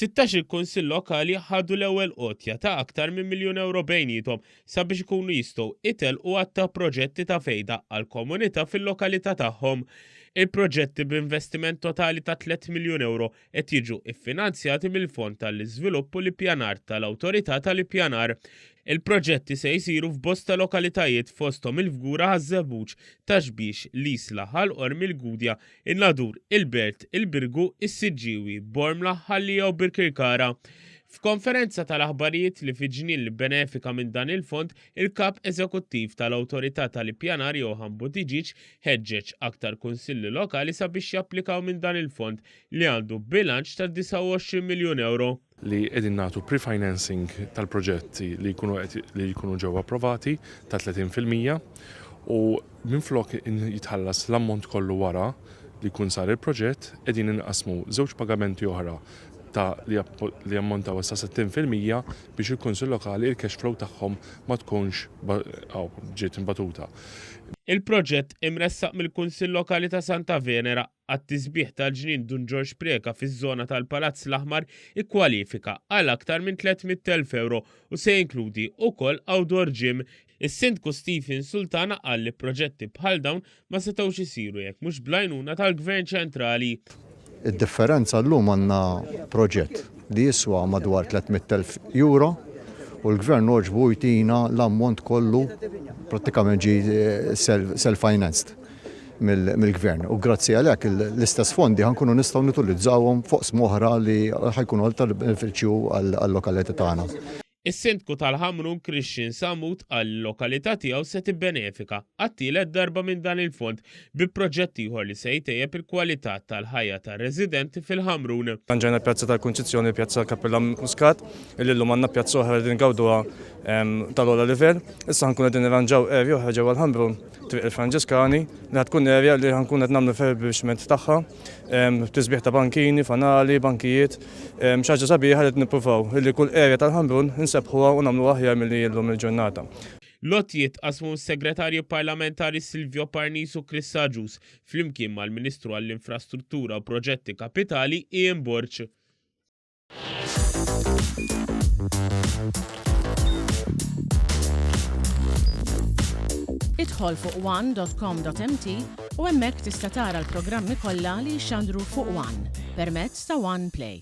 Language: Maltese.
16 il-Kunsill Lokali ħadu l-ewwel qotja ta' aktar minn €1,000,000 bejniethom sabiex ikunu jistgħu itelqu għatta proġetti ta' fejda għall-komunità fil-lokalità tagħhom. Il-proġetti b'investiment totali ta' €3,000,000 qed jiġu iffinanzjati mill-Fond tal-Iżvilupp u l-Ippjanar tal-Awtorità tal-Ippjanar. Il-proġetti se jsiru f'bosta lokalitajiet fosthom il-Fgura ħaż-Żebbuġ, Taxbix, Lisla, Ħalqorm, il-Gudja, in-Nadur, il-Bert, il-Birgu, is-Siġġiewi, Bormla, Ħallija u Birkirkara. F'konferenza tal-aħbarijiet li fi ġnien li benefika minn dan il-fond, il-kap eżekuttiv tal-Awtorità tal-Ippjanar Johan Buttigieg ħeġġeġ aktar kunsilli lokali sabiex japplikaw minn dan il-fond li għandu bilanċ ta' €29,000,000. Li qegħdin nagħtu pre-financing tal-proġetti li jkunu ġew approvati ta' 30% u minflok jitħallas l-ammont kollu wara li jkun sar il-proġett qegħdin inqasmu żewġ pagamenti oħra li ammontaw sa 60% biex il-Kunsill Lokali il-cash flow tagħhom ma tkunx ġiet imbatuta. Il-proġett imressaq mill-Kunsill Lokali ta' Santa Venera għat-tisbieħ tal-ġnien Dun George Preka fiż-żona tal-Palazz l-Aħmar ikkwalifika għal aktar minn €300,000 u se jinkludi wkoll outdoor gym. Is-Sindku Stephen Sultana qal li proġetti bħal dawn ma setgħux isiru jekk mhux bl-għajnuna tal-Gvern ċentrali. Id-differenza llum għandna proġett li jiswa madwar €300,000 u l-Gvern oġbu jtina l-ammont kollu prattikament ġi self-financed mill-Gvern. U grazzi għalhekk l-istess fondi ħankunu nistgħu nitulizzawhom fuq smoħra li ħajkunu tal-benefiċċju għall-lokalità tagħna. Is-Sindku tal-Ħamrun Christian Samut għall-lokalità tiegħu se tibbenefika għat-tielet darba minn dan il-fond bi proġett ieħor li se jtejjeb il-kwalità tal-ħajja tar-residenti fil-Ħamrun. Ġejna pjazza tal-Kunċizzjoni, pjazza Kappella Muscat, illi llum għandna pjazza oħra li ngawduha tal-ogħla livell. Issa ħankun qegħdin nirranġaw area oħra ġewwa l-Ħamrun triq il-Franġiskani li ħatkun area li ħankun qed nagħmlu refurbishment tagħha, tisbieħ ta' bankini, fanali, bankijiet, xi ħaġa sabiħa li nippruvaw illi kull area tal-Ħamrun nsebħuha u nagħmlu aħjar milli llum il-ġurnata. Lotjiet qasmu s-Segretarju Parlamentari Silvio Parnisu Krissaġus flimkien mal-Ministru għall-Infrastruttura u Proġetti Kapitali Ian Borch. Idħol fuq one.com.mt u hemmhekk tista' tara l-programmi kollha li jxandru fuq One permezz ta' One Play.